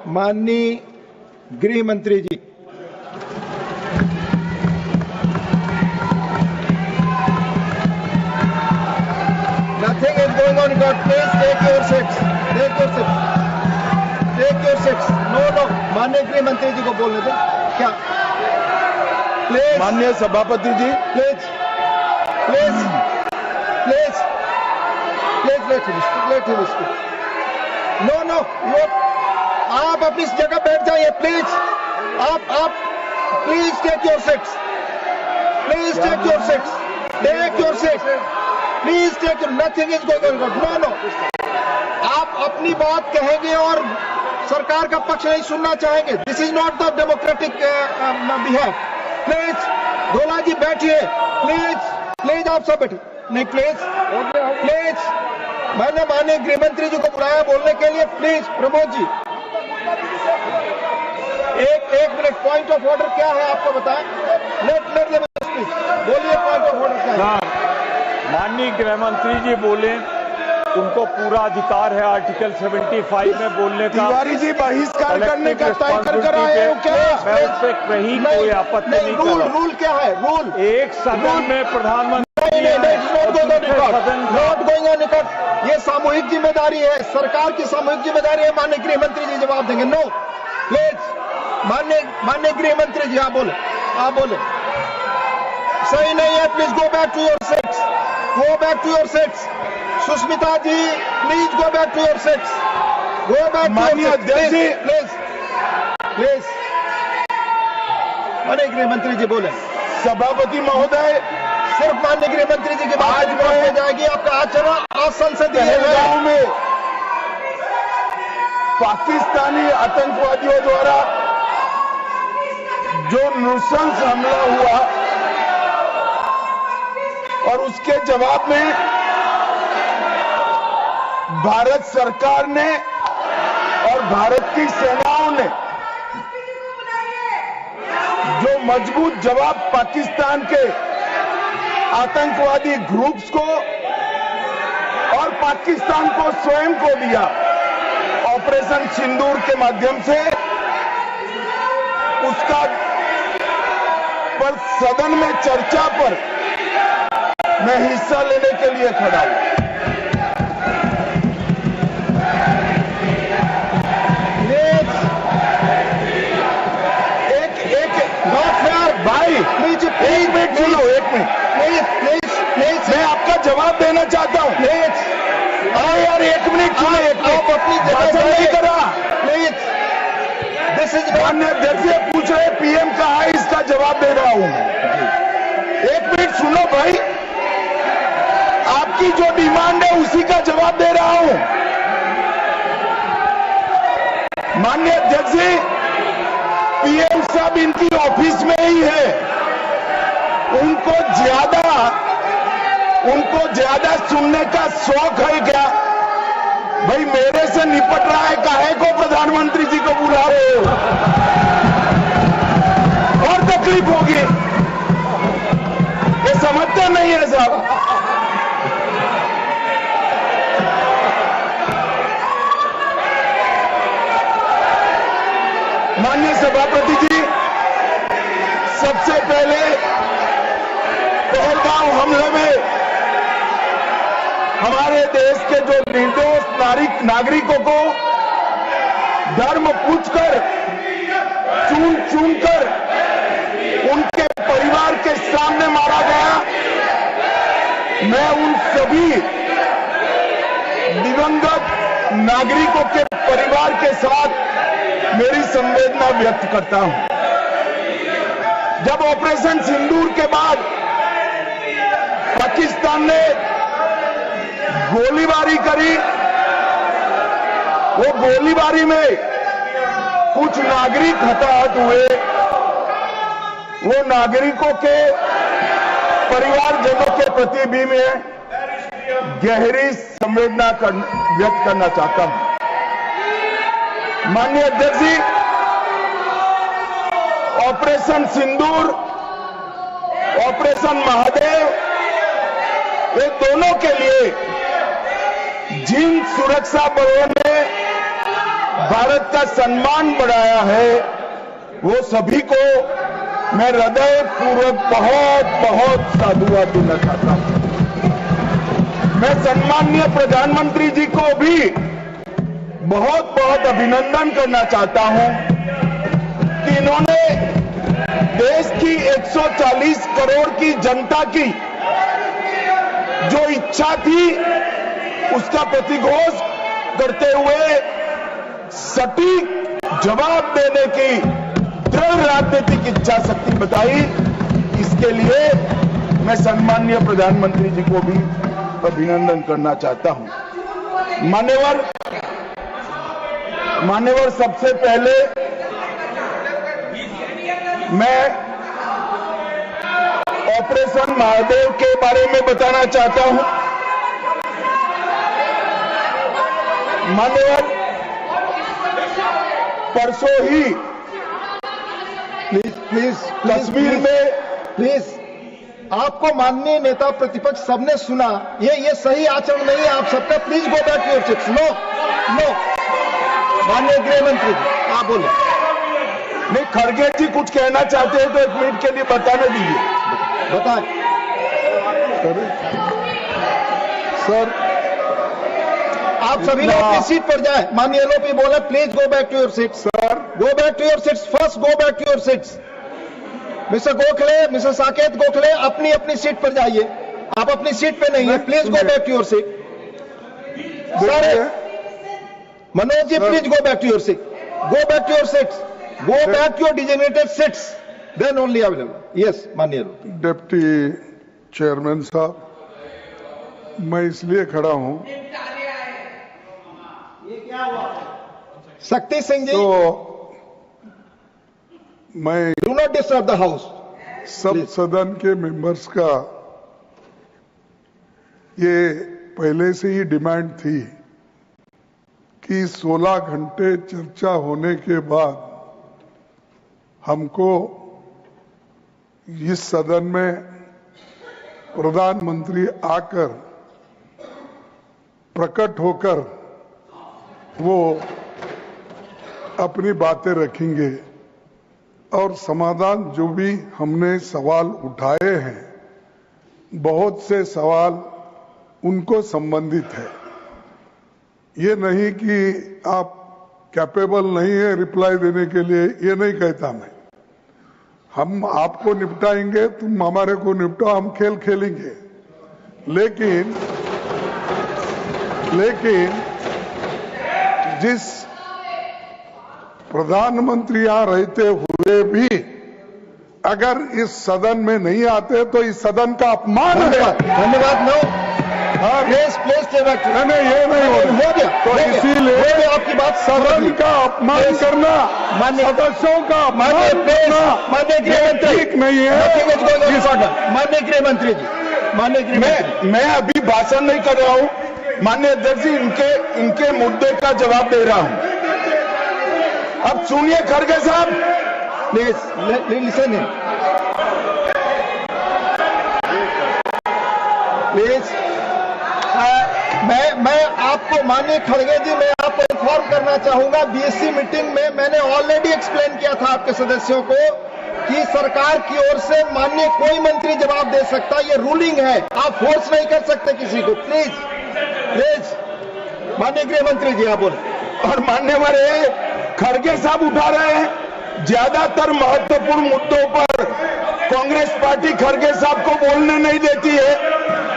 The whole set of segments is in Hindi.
माननीय गृह मंत्री जी। Nothing is going on in court. Please take your seats. Take your seats. Take your seats. No. माननीय गृह मंत्री जी को बोलने दो। क्या? Please. माननीय सभापति जी। Please. Let him speak. No. आप अपनी जगह बैठ जाइए प्लीज। आप please take your seats. Please take your seats. Take your seats. Please take your. Nothing is going on. No. आप अपनी बात कहेंगे और सरकार का पक्ष नहीं सुनना चाहेंगे। This is not the democratic behave. Please धोला जी बैठिए। प्लीज आप सब बैठिए। नहीं प्लीज मैंने माननीय गृह मंत्री जी को बुलाया बोलने के लिए। प्लीज प्रमोद जी एक मिनट। पॉइंट ऑफ ऑर्डर क्या है आपको बताएं। Let them speak. बोलिए पॉइंट ऑफ ऑर्डर क्या है। माननीय गृह मंत्री जी बोले, उनको पूरा अधिकार है आर्टिकल 75 में बोलने का। तिवारी जी बहिष्कार करने का तय कर आए हो क्या? मैं उस पर कहीं कोई आपत्ति नहीं कर रहा। रूल क्या है? रूल एक सदन में प्रधानमंत्री नॉट गोइंग ऑन रिकॉर्ड। ये सामूहिक जिम्मेदारी है, सरकार की सामूहिक जिम्मेदारी है। माननीय गृह मंत्री जी जवाब देंगे। No please. माननीय गृह मंत्री जी आप बोले। सही नहीं है। Please go back to your seats. Go back to your seats. Sushmita ji please go back to your seats. Go back. माननीय अध्यक्ष जी प्लीज। माननीय गृह मंत्री जी बोले। सभापति महोदय, सिर्फ माननीय गृह मंत्री जी की बात हो जाएगी। आपका आचरण असंसदीय है। पहलगांव में पाकिस्तानी आतंकवादियों द्वारा जो नृशंस हमला हुआ और उसके जवाब में भारत सरकार ने और भारत की सेनाओं ने जो मजबूत जवाब पाकिस्तान के आतंकवादी ग्रुप्स को और पाकिस्तान को स्वयं को दिया, ऑपरेशन सिंदूर के माध्यम से, उसका पर सदन में चर्चा पर मैं हिस्सा लेने के लिए खड़ा हूं। भाई एक मिनट सुनो। मैं आपका जवाब देना चाहता हूं। यार एक मिनट सुनो। आप अपनी भाषण नहीं करा। दिस इज माननीय अध्यक्ष से पूछ रहे पीएम कहा है, इसका जवाब दे रहा हूं। एक मिनट सुनो भाई। आपकी जो डिमांड है उसी का जवाब दे रहा हूं। माननीय अध्यक्ष जी, पीएम साहब इनकी ऑफिस में ही है। उनको ज्यादा सुनने का शौक है क्या? भाई मेरे से निपट रहा है, काहे को प्रधानमंत्री जी को बुला रहे हो? और तकलीफ होगी। ये समझते नहीं है साहब। माननीय सभापति जी, सबसे पहले पहलगांव हमले में हमारे देश के जो निर्दोष नागरिकों को धर्म पूछकर, चुन कर उनके परिवार के सामने मारा गया। मैं उन सभी दिवंगत नागरिकों के परिवार के साथ मेरी संवेदना व्यक्त करता हूं। जब ऑपरेशन सिंदूर के बाद पाकिस्तान ने गोलीबारी करी, वो गोलीबारी में कुछ नागरिक हताहत हुए। वो नागरिकों के परिवारजनों के प्रति भी मैं गहरी संवेदना व्यक्त करना चाहता हूं। माननीय अध्यक्ष जी, ऑपरेशन सिंदूर, ऑपरेशन महादेव, ये दोनों के लिए जिन सुरक्षा बलों ने भारत का सम्मान बढ़ाया है, वो सभी को मैं हृदय पूर्वक बहुत बहुत साधुवाद देना चाहता हूं। मैं सम्माननीय प्रधानमंत्री जी को भी बहुत बहुत अभिनंदन करना चाहता हूं कि इन्होंने देश की 140 करोड़ की जनता की जो इच्छा थी उसका प्रतिघोष करते हुए सटीक जवाब देने की दृढ़ राजनीतिक इच्छा शक्ति बताई। इसके लिए मैं सम्माननीय प्रधानमंत्री जी को भी अभिनंदन करना चाहता हूं। मान्यवर, सबसे पहले मैं ऑपरेशन महादेव के बारे में बताना चाहता हूं। मान्यवर, परसों ही प्लीज कश्मीर में प्लीज आपको माननीय नेता प्रतिपक्ष सबने सुना, ये सही आचरण नहीं है आप सबका। Please go back to your seats. No माननीय गृह मंत्री जी आप बोले। नहीं, खड़गे जी कुछ कहना चाहते हैं तो 1 मिनट के लिए बताने दीजिए। बताएं सर। आप सभी लोग अपनी सीट पर जाएं। माननीय एलओपी बोले please go back to your seats. Sir, go back to your seats. First go back to your seats. Mister Gokhale, mister Saket Gokhale, अपनी अपनी सीट पर जाइए। आप अपनी सीट पे नहीं है। Please go back to your seat. Sir Manoj ji please go back to your seat. Go back to your seats. Go back to your designated seats, then only available. Yes माननीय डिप्टी चेयरमैन साहब, मैं इसलिए खड़ा हूं शक्ति सिंह जी, तो मैं do not disturb the house. सब सदन के मेंबर्स का ये पहले से ही डिमांड थी कि 16 घंटे चर्चा होने के बाद हमको इस सदन में प्रधानमंत्री आकर प्रकट होकर वो अपनी बातें रखेंगे और समाधान जो भी हमने सवाल उठाए हैं, बहुत से सवाल उनको संबंधित है। ये नहीं कि आप कैपेबल नहीं है रिप्लाई देने के लिए, ये नहीं कहता मैं। हम आपको निपटाएंगे, तुम हमारे को निपटाओ, हम खेल खेलेंगे। लेकिन जिस प्रधानमंत्री यहां रहते हुए भी अगर इस सदन में नहीं आते तो इस सदन का अपमान है। धन्यवाद। नो प्लीज नहीं, ये नहीं हो गया। तो इसीलिए आपकी बात सदन का अपमान करना, सदस्यों का अपमान करना ठीक नहीं है। माननीय गृह मंत्री जी, मैं अभी भाषण नहीं कर रहा हूं। माननीय अध्यक्ष जी, इनके मुद्दे का जवाब दे रहा हूं। अब सुनिए खड़गे साहब, प्लीज लिसन इन प्लीज। मैं आपको माननीय खड़गे जी, मैं आपको इन्फॉर्म करना चाहूंगा, बीएससी मीटिंग में मैंने ऑलरेडी एक्सप्लेन किया था आपके सदस्यों को कि सरकार की ओर से माननीय कोई मंत्री जवाब दे सकता, ये रूलिंग है, आप फोर्स नहीं कर सकते किसी को। प्लीज माननीय गृह मंत्री जी आप बोले। और मान्यवर खड़गे साहब उठा रहे हैं ज्यादातर महत्वपूर्ण मुद्दों पर कांग्रेस पार्टी खड़गे साहब को बोलने नहीं देती है,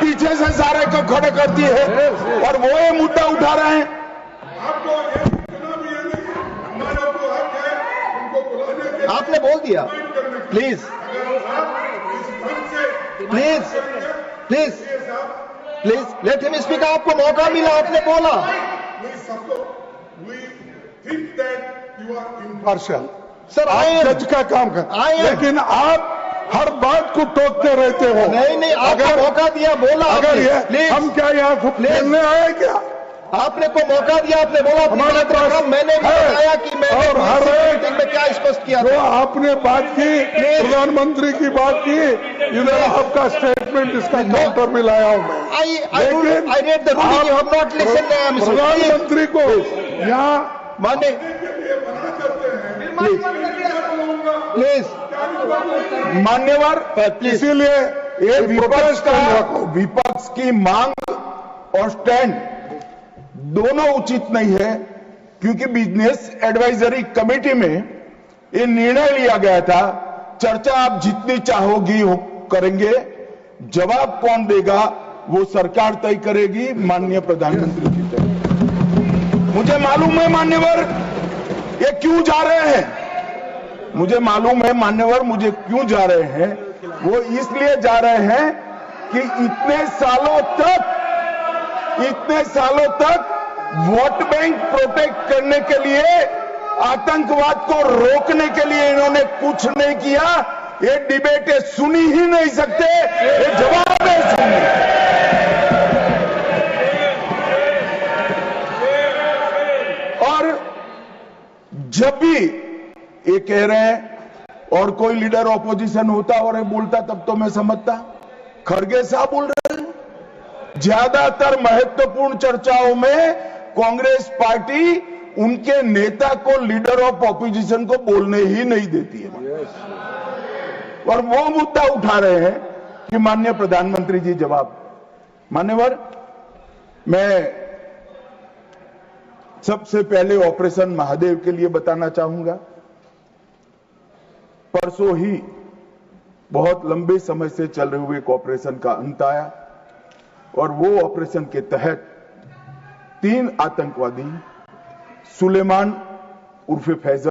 पीछे से सारे को खड़े करती है और वो ये मुद्दा उठा रहे हैं। आपने बोल दिया। Please let him speak. आपको मौका मिला, आपने बोला। पार्शियल सर आप जज का काम कर, लेकिन आप हर बात को टोकते रहते हो। नहीं, आपको मौका दिया, बोला। अगर हम क्या यहाँ को खेलने आए क्या? आपने को मौका दिया, आपने बोला हमारे पास, मैंने भी बताया कि मैंने और हर मीटिंग में क्या स्पष्ट किया जो आपने बात की, प्रधानमंत्री की बात की, इधर आपका स्टेटमेंट इसका काउंटर में लाया हूं मैं। I read the ruling. You have not listened, Mr. प्रधानमंत्री को यहाँ माननीय प्लीज मान्यवर, इसीलिए ये विपक्ष की मांग और स्टैंड दोनों उचित नहीं है, क्योंकि बिजनेस एडवाइजरी कमेटी में ये निर्णय लिया गया था, चर्चा आप जितनी चाहोगी करेंगे, जवाब कौन देगा वो सरकार तय करेगी, माननीय प्रधानमंत्री जी तय। मुझे मालूम है मान्यवर ये क्यों जा रहे हैं, मुझे मालूम है मान्यवर मुझे क्यों जा रहे हैं। वो इसलिए जा रहे हैं कि इतने सालों तक वोट बैंक प्रोटेक्ट करने के लिए, आतंकवाद को रोकने के लिए इन्होंने कुछ नहीं किया। ये डिबेटें सुनी ही नहीं सकते, ये जवाब है सुनिए। और जब भी ये कह रहे हैं और कोई लीडर ऑपोजिशन होता और बोलता तब तो मैं समझता, खड़गे साहब बोल रहे हैं। ज्यादातर महत्वपूर्ण चर्चाओं में कांग्रेस पार्टी उनके नेता को, लीडर ऑफ ऑपोजिशन को बोलने ही नहीं देती है। और वो मुद्दा उठा रहे हैं कि माननीय प्रधानमंत्री जी जवाब। मान्यवर, मैं सबसे पहले ऑपरेशन महादेव के लिए बताना चाहूंगा। परसों ही बहुत लंबे समय से चल रहे हुए एक ऑपरेशन का अंत आया, और वो ऑपरेशन के तहत 3 आतंकवादी, सुलेमान उर्फे फैजल